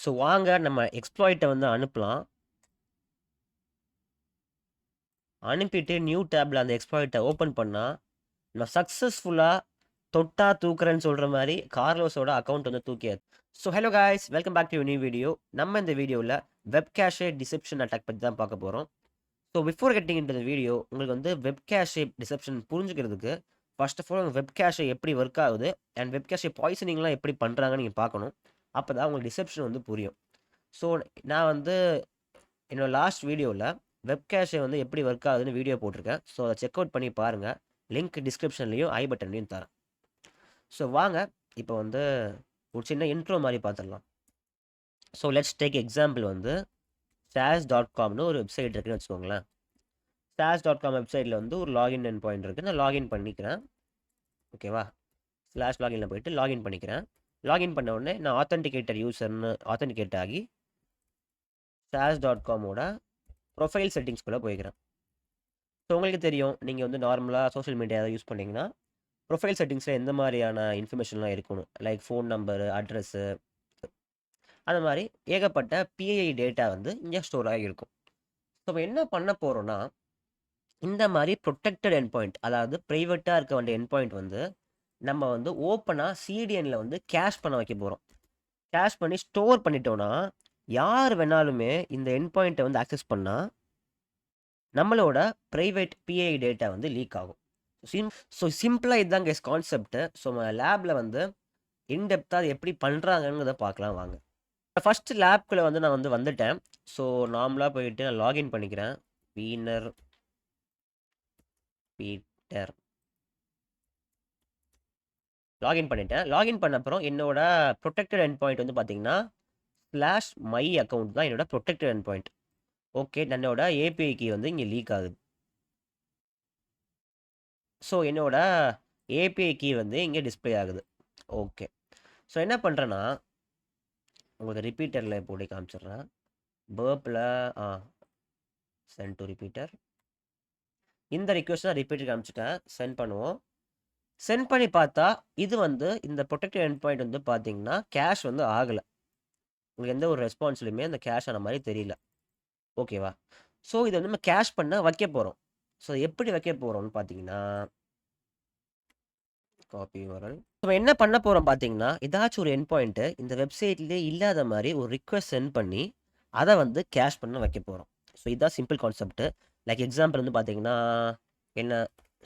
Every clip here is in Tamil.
ஸோ வாங்க நம்ம எக்ஸ்ப்ளாய்ட்டை வந்து அனுப்பலாம். அனுப்பிட்டு நியூ டேப்ல அந்த எக்ஸ்ப்ளாய்ட்டை ஓப்பன் பண்ணா, நான் சக்ஸஸ்ஃபுல்லா தொட்டா தூக்குறேன்னு சொல்ற மாரி கார்லோஸோட அக்கவுண்ட் வந்து தூக்கியாச்சு. So hello guys, welcome back to new video. நம்ம இந்த வீடியோவில் வெப் கேஷே டிசெப்ஷன் அட்டாக் பற்றி தான் பார்க்க போகிறோம். So before getting into the video, உங்களுக்கு வந்து வெப் கேஷே டிசெப்ஷன் புரிஞ்சுக்கிறதுக்கு ஃபர்ஸ்ட் ஆஃப் ஆல் உங்கள் வெப் கேஷே எப்படி ஒர்க் ஆகுது அண்ட் வெப் கேஷே பாய்சனிங்லாம் எப்படி பண்ணுறாங்கன்னு நீங்கள் பார்க்கணும். அப்போ தான் உங்களுக்கு டிசெப்ஷன் வந்து புரியும். ஸோ நான் வந்து என்னோட லாஸ்ட் வீடியோவில் வெப் கேஷே வந்து எப்படி ஒர்க் ஆகுதுன்னு வீடியோ போட்டிருக்கேன். ஸோ அதை செக் அவுட் பண்ணி பாருங்கள். லிங்க் டிஸ்கிரிப்ஷன்லையும் ஐ பட்டன்லையும் தரேன். ஸோ வாங்க இப்போ வந்து ஒரு சின்ன இன்ட்ரோ மாதிரி பார்த்துடலாம். ஸோ லெட்ஸ் டேக் எக்ஸாம்பிள் வந்து SAS.comனு ஒரு வெப்சைட் இருக்குன்னு வச்சுக்கோங்களேன். SAS.com வெப்சைட்டில் வந்து ஒரு லாகின் எண்ட் பாயிண்ட் இருக்குது. நான் லாகின் பண்ணிக்கிறேன். ஓகேவா, /லாகின்ல போயிட்டு லாகின் பண்ணிக்கிறேன். லாகின் பண்ண உடனே நான் ஆத்தென்டிகேட்டர் யூசர்னு ஆத்தென்டிகேட் ஆகி SAS.comோட ப்ரொஃபைல் செட்டிங்ஸ்குள்ளே போய்க்கிறேன். ஸோ உங்களுக்கு தெரியும், நீங்கள் வந்து நார்மலாக சோஷியல் மீடியா ஏதாவது யூஸ் பண்ணிங்கன்னா ப்ரொஃபைல் செட்டிங்ஸில் எந்த மாதிரியான இன்ஃபர்மேஷன்லாம் இருக்கணும், லைக் ஃபோன் நம்பரு, அட்ரஸ்ஸு, அந்த மாதிரி ஏகப்பட்ட பிஐ டேட்டா வந்து இங்கே ஸ்டோர் ஆகி இருக்கும். ஸோ நம்ம என்ன பண்ண போகிறோன்னா, இந்த மாதிரி ப்ரொடெக்டட் எண்ட் பாயிண்ட், அதாவது ப்ரைவேட்டாக இருக்க வேண்டிய எண்ட் பாயிண்ட் வந்து நம்ம வந்து ஓப்பனாக சிடிஎனில் வந்து கேஷ் பண்ண வைக்க போகிறோம். கேஷ் பண்ணி ஸ்டோர் பண்ணிட்டோன்னா யார் வேணாலுமே இந்த எண்ட் பாயிண்ட்டை வந்து ஆக்சஸ் பண்ணால் நம்மளோட ப்ரைவேட் பிஐ டேட்டா வந்து லீக் ஆகும். ஸோ சிம்பிளாக இதுதான் கேஸ் கான்செப்ட்டு. ஸோ நம்ம லேபில் வந்து இன்டெப்த்தாக அது எப்படி பண்ணுறாங்கங்கிறத பார்க்கலாம் வாங்க. ஃபஸ்ட்டு லேப்குள்ளே வந்து நான் வந்து வந்துட்டேன். ஸோ நார்மலாக போயிட்டு நான் லாகின் பண்ணிக்கிறேன். வீனர் பீட்டர் லாகின் பண்ணிட்டேன். லாகின் பண்ண அப்புறம் என்னோட ப்ரொடெக்டட் எண்ட் பாயிண்ட் வந்து பார்த்தீங்கன்னா /my அக்கௌண்ட் தான் என்னோட ப்ரொடெக்டட் எண்ட் பாயிண்ட். ஓகே, என்னோட ஏபிஐ கீ வந்து இங்கே லீக் ஆகுது. ஸோ என்னோட ஏபிஐ கீ வந்து இங்கே டிஸ்பிளே ஆகுது. ஓகே, ஸோ என்ன பண்ணுறேன்னா உங்களுக்கு ரிப்பீட்டரில் போட்டு காமிச்சிடுறேன். Purple send to repeater. இந்த ரிக்வெஸ்ட் தான் ரிப்பீட்டர் காமிச்சிட்டேன். சென்ட் பண்ணுவோம். சென்ட் பண்ணி பார்த்தா இது வந்து இந்த ப்ரொடெக்டட் எண்ட் பாயிண்ட் வந்து பார்த்தீங்கன்னா கேஷ் வந்து ஆகலை. உங்களுக்கு எந்த ஒரு ரெஸ்பான்ஸ்லையுமே அந்த கேஷ் ஆன மாதிரி தெரியல. ஓகேவா, ஸோ இதை வந்து நம்ம கேஷ் பண்ண வைக்க போகிறோம். ஸோ எப்படி வைக்க போகிறோம்னு பார்த்தீங்கன்னா, காப்பி வரல். நம்ம என்ன பண்ண போகிறோம் பார்த்தீங்கன்னா, ஏதாச்சும் ஒரு எண்ட் பாயிண்ட்டு இந்த வெப்சைட்லேயே இல்லாத மாதிரி ஒரு ரிக்வெஸ்ட் சென்ட் பண்ணி அதை வந்து கேஷ் பண்ண வைக்க போகிறோம். ஸோ இதுதான் சிம்பிள் கான்செப்ட். லைக் எக்ஸாம்பிள் வந்து பார்த்தீங்கன்னா என்ன,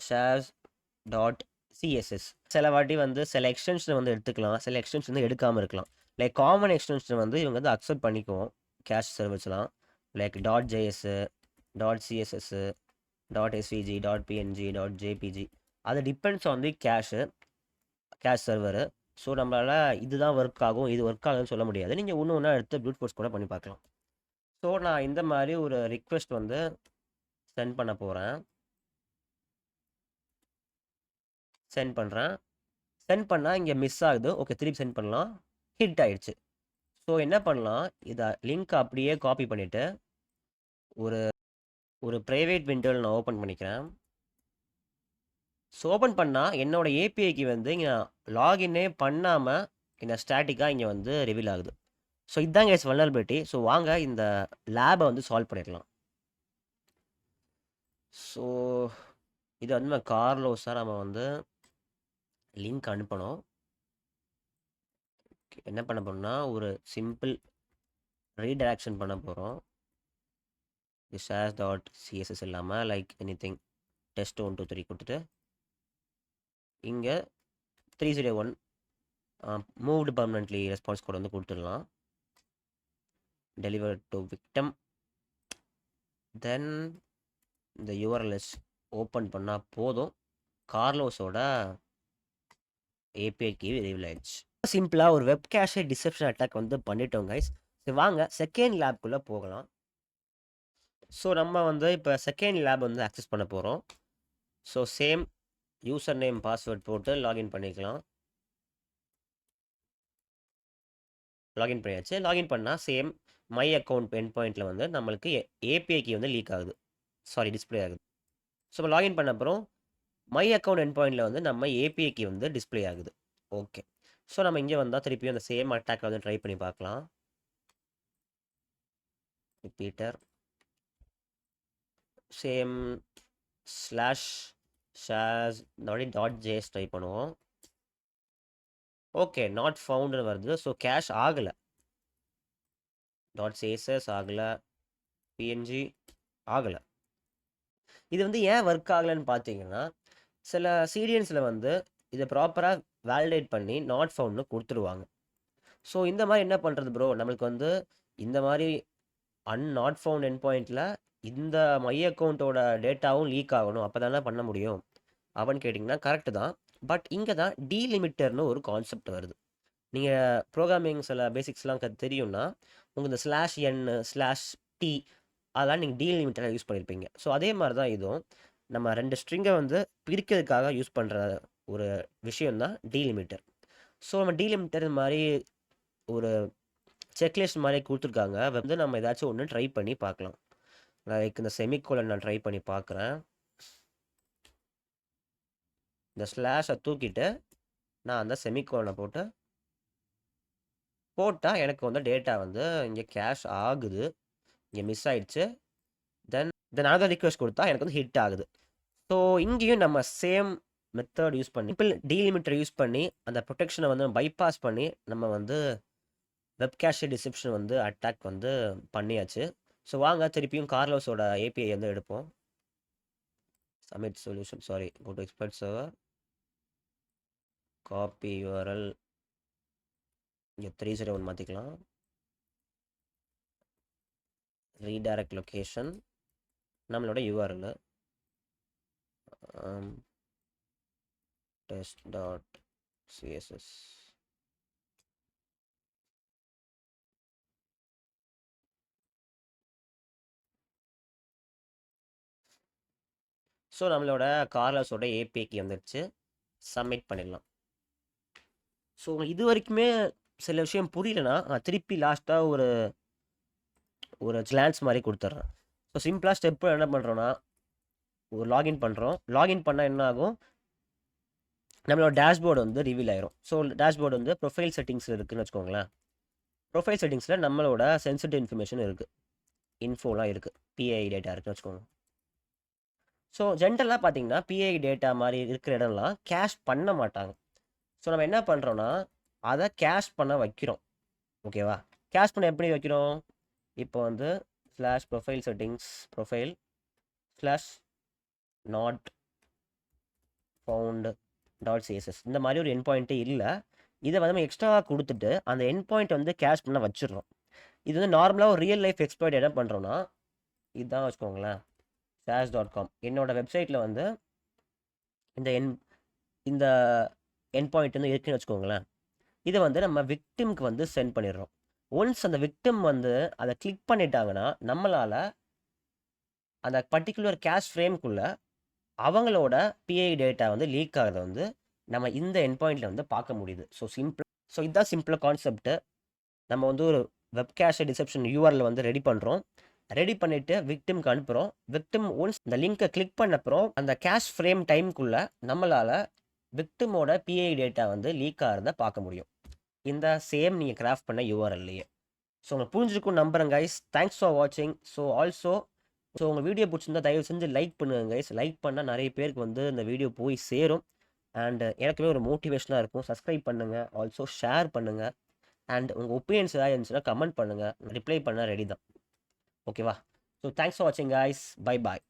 SAS.css. சில வாட்டி வந்து சில எக்ஸ்டென்ஷன் வந்து எடுத்துக்கலாம், சில எக்ஸ்டென்ஷன் வந்து எடுக்காமல் இருக்கலாம். லைக் காமன் எக்ஸ்டென்ஷன் வந்து இவங்க வந்து அக்செப்ட் பண்ணிக்குவோம் கேஷ் சர்வீஸ்லாம். Like .js, .css, .svg, .png, .jpg. அது depends on the cache server. So நம்மளால் இதுதான் ஒர்க் ஆகும், இது ஒர்க் ஆகுதுன்னு சொல்ல முடியாது. நீங்கள் ஒன்று ஒன்றா எடுத்து ப்ரூட் ஃபோர்ஸ் கூட பண்ணி பார்க்கலாம். ஸோ நான் இந்த மாதிரி ஒரு ரிக்வெஸ்ட் வந்து சென்ட் பண்ண போகிறேன். சென்ட் பண்ணுறேன். சென்ட் பண்ணால் இங்கே மிஸ் ஆகுது. ஓகே, திருப்பி சென்ட் பண்ணலாம். ஹிட் ஆயிடுச்சு. ஸோ என்ன பண்ணலாம், இதை லிங்க் அப்படியே காப்பி பண்ணிவிட்டு ஒரு ப்ரைவேட் விண்டோவில் நான் ஓப்பன் பண்ணிக்கிறேன். ஸோ ஓப்பன் பண்ணால் என்னோட ஏபிஐக்கு வந்து இங்கே லாகின்னே பண்ணாமல் இந்த ஸ்டாட்டிக்காக இங்கே வந்து ரிவீல் ஆகுது. ஸோ இதுதான் கேஸ் வல்னரபிலிட்டி. ஸோ வாங்க இந்த லேபை வந்து சால்வ் பண்ணிடலாம். ஸோ இது வந்து நம்ம கார்லோஸாக நம்ம வந்து லிங்க் அனுப்பணும். என்ன பண்ண போறோம்னா ஒரு சிம்பிள் ரீடைரக்ஷன் பண்ண போகிறோம். SAS.css இல்லாமல் லைக் எனிதிங் test 1 2 3 கொடுத்துட்டு இங்கே 301 மூவ்டு பர்மனெண்ட்லி ரெஸ்பான்ஸ் கோட் வந்து கொடுத்துடலாம். Deliver to victim. தென் இந்த URLs ஓப்பன் பண்ணால் போதும், கார்லோஸோட ஏபிஐ கீ ரிவீல் ஆயிடுச்சு. சிம்பிளாக ஒரு வெப் கேஷே டிசெப்ஷன் அட்டாக் வந்து பண்ணிட்டோம் கைஸ். வாங்க செகண்ட் லேப்குள்ளே போகலாம். ஸோ நம்ம வந்து இப்போ செகண்ட் லேப் வந்து ஆக்சஸ் பண்ண போகிறோம். So same user name password போட்டு லாகின் பண்ணிக்கலாம். லாகின் பண்ணியாச்சு. லாகின் பண்ணால் சேம் மை அக்கௌண்ட் எண்ட் பாயிண்டில் வந்து நம்மளுக்கு ஏபிஐ கீ வந்து லீக் ஆகுது, சாரி டிஸ்பிளே ஆகுது. ஸோ இப்போ லாகின் பண்ண அப்புறம் மை அக்கௌண்ட் எண்ட் பாயிண்டில் வந்து நம்ம ஏபிஐ கீ வந்து டிஸ்பிளே ஆகுது. ஓகே, ஸோ நம்ம இங்கே வந்தால் திருப்பியும் அந்த சேம் அட்டாக்கை வந்து ட்ரை பண்ணி பார்க்கலாம். Repeater same slash ஷேஸ் dot JS try பண்ணுவோம். ஓகே, நாட் ஃபவுண்டுன்னு வருது. ஸோ கேஷ் ஆகலை. டாட் சேசஸ் ஆகலை, பிஎன்ஜி ஆகலை. இது வந்து ஏன் ஒர்க் ஆகலைன்னு பார்த்தீங்கன்னா, சில சீடியன்ஸில் வந்து இதை ப்ராப்பராக வேலிடேட் பண்ணி நாட் ஃபவுண்ட்னு கொடுத்துருவாங்க. ஸோ இந்த மாதிரி என்ன பண்ணுறது ப்ரோ, நம்மளுக்கு வந்து இந்த மாதிரி நாட் ஃபவுண்ட் என் பாயிண்டில் இந்த மை அக்கௌண்ட்டோட டேட்டாவும் லீக் ஆகணும், அப்போ தானே பண்ண முடியும் அப்படின்னு கேட்டிங்கன்னா கரெக்டு தான். பட் இங்கே தான் டீலிமிட்டர்னு ஒரு கான்செப்ட் வருது. நீங்கள் ப்ரோக்ராமிங் சில பேசிக்ஸ்லாம் தெரியும்னா உங்களுக்கு இந்த ஸ்லாஷ் என் ஸ்லாஷ் டி அதெல்லாம் நீங்கள் டீலிமிட்டராக யூஸ் பண்ணியிருப்பீங்க. ஸோ அதே மாதிரி தான் இதுவும் நம்ம 2 ஸ்ட்ரிங்கை வந்து பிரிக்கிறதுக்காக யூஸ் பண்ணுற ஒரு விஷயம்தான் டீலிமிட்டர். ஸோ நம்ம டீலிமிட்டர் மாதிரி ஒரு செக்லிஸ்ட் மாதிரி கொடுத்துருக்காங்க. வந்து நம்ம ஏதாச்சும் ஒன்று ட்ரை பண்ணி பார்க்கலாம். லைக் இந்த செமிகோலன் நான் ட்ரை பண்ணி பார்க்குறேன். இந்த ஸ்லாஷை தூக்கிட்டு நான் அந்த செமிகோலனை போட்டால் எனக்கு வந்து டேட்டா வந்து இங்கே கேஷ் ஆகுது, இங்கே மிஸ் ஆயிடுச்சு. தென் அதர் ரிக்வெஸ்ட் கொடுத்தா எனக்கு வந்து ஹிட் ஆகுது. ஸோ இங்கேயும் நம்ம சேம் மெத்தட் யூஸ் பண்ணி டீலிமிட்டர் யூஸ் பண்ணி அந்த ப்ரொடெக்ஷனை வந்து பைபாஸ் பண்ணி நம்ம வந்து வெப் கேஷே டிசெப்ஷன் வந்து அட்டாக் வந்து பண்ணியாச்சு. ஸோ வாங்க திருப்பியும் கார்லோஸோட ஏபிஐ வந்து எடுப்போம். Submit solution, sorry, go to expert server, copy URL, இங்கே 301 மாற்றிக்கலாம், ரீடைரக்ட் லொக்கேஷன், நம்மளோட யூஆர்எல் test.css. ஸோ நம்மளோட கார்லஸோட ஏபிஐக்கு வந்துடுச்சு. சப்மிட் பண்ணிடலாம். ஸோ இது வரைக்குமே சில விஷயம் புரியலனா திருப்பி லாஸ்ட்டாக ஒரு கிளான்ஸ் மாதிரி கொடுத்துட்றேன். ஸோ சிம்பிளாக ஸ்டெப்பு என்ன பண்ணுறோன்னா, ஒரு லாகின் பண்ணுறோம். லாகின் பண்ணால் என்ன ஆகும், நம்மளோட டேஷ்போர்டு வந்து ரிவீல் ஆயிரும். ஸோ டேஷ்போர்டு வந்து ப்ரொஃபைல் செட்டிங்ஸில் இருக்குதுன்னு வச்சுக்கோங்களேன். ப்ரொஃபைல் செட்டிங்ஸில் நம்மளோட சென்சிட்டிவ் இன்ஃபர்மேஷன் இருக்குது, இன்ஃபோலாம் இருக்குது, பிஐ டேட்டா இருக்குன்னு வச்சுக்கோங்க. ஸோ ஜென்ரலாக பார்த்தீங்கன்னா பிஐ டேட்டா மாதிரி இருக்கிற இடம்லாம் கேஷ் பண்ண மாட்டாங்க. ஸோ நம்ம என்ன பண்ணுறோன்னா அதை கேஷ் பண்ண வைக்கிறோம். ஓகேவா, கேஷ் பண்ண எப்படி வைக்கிறோம், இப்போ வந்து slash profile settings profile slash not found dot CSS இந்த மாதிரி ஒரு என் பாயிண்ட்டே இல்லை. இதை வந்து நம்ம எக்ஸ்ட்ராவாக கொடுத்துட்டு அந்த என் பாயிண்ட் வந்து கேஷ் பண்ண வச்சிடுறோம். இது வந்து நார்மலாக ஒரு ரியல் லைஃப் எக்ஸ்ப்ளாய்ட் என்ன பண்ணுறோன்னா இதுதான் வச்சுக்கோங்களேன். shash.com என்னோட வெப்சைட்டில் வந்து இந்த என் பாயிண்ட் வந்து இருக்குன்னு வச்சுக்கோங்களேன். இதை வந்து நம்ம விக்டிம்க்கு வந்து சென்ட் பண்ணிடுறோம். ஒன்ஸ் அந்த விக்டிம் வந்து அதை கிளிக் பண்ணிட்டாங்கன்னா நம்மளால் அந்த பர்டிகுலர் கேஷ் ஃப்ரேம்குள்ளே அவங்களோட பிஐ டேட்டா வந்து லீக் ஆகிறத வந்து நம்ம இந்த என் பாயிண்டில் வந்து பார்க்க முடியுது. ஸோ இதுதான் சிம்பிளாக கான்செப்ட்டு. நம்ம வந்து ஒரு வெப் கேஷே டிசெப்ஷன் யூஆர்எல் வந்து ரெடி பண்ணுறோம். ரெடி பண்ணிவிட்டு விக்டிம்க்கு அனுப்புகிறோம். விக்டிம் ஒன்ஸ் இந்த லிங்க்கை கிளிக் பண்ணப்புறம் அந்த கேஷ் ஃப்ரேம் டைம்குள்ளே நம்மளால் விக்டிமோட பிஐ டேட்டா வந்து லீக் ஆகிறத பார்க்க முடியும், இந்த சேம் நீங்கள் கிராஃப்ட் பண்ண யூஆர்எல்லையே. ஸோ உங்களுக்கு புரிஞ்சிருக்கும் நம்புறேன் கைஸ். தேங்க்ஸ் ஃபார் வாட்சிங். ஸோ உங்கள் வீடியோ பிடிச்சிருந்தா தயவு செஞ்சு லைக் பண்ணுங்கள் கைஸ். லைக் பண்ணால் நிறைய பேருக்கு வந்து இந்த வீடியோ போய் சேரும். அண்ட் எனக்குமே ஒரு மோட்டிவேஷனாக இருக்கும். சப்ஸ்கிரைப் பண்ணுங்கள், ஆல்சோ ஷேர் பண்ணுங்கள். அண்ட் உங்கள் ஒப்பீனியன்ஸ் ஏதாவது இருந்துச்சுன்னா கமெண்ட் பண்ணுங்கள், ரிப்ளை பண்ண ரெடி தான். ஓகேவா? ஸோ தேங்க்ஸ் ஃபார் வாட்சிங் கைஸ். Bye bye.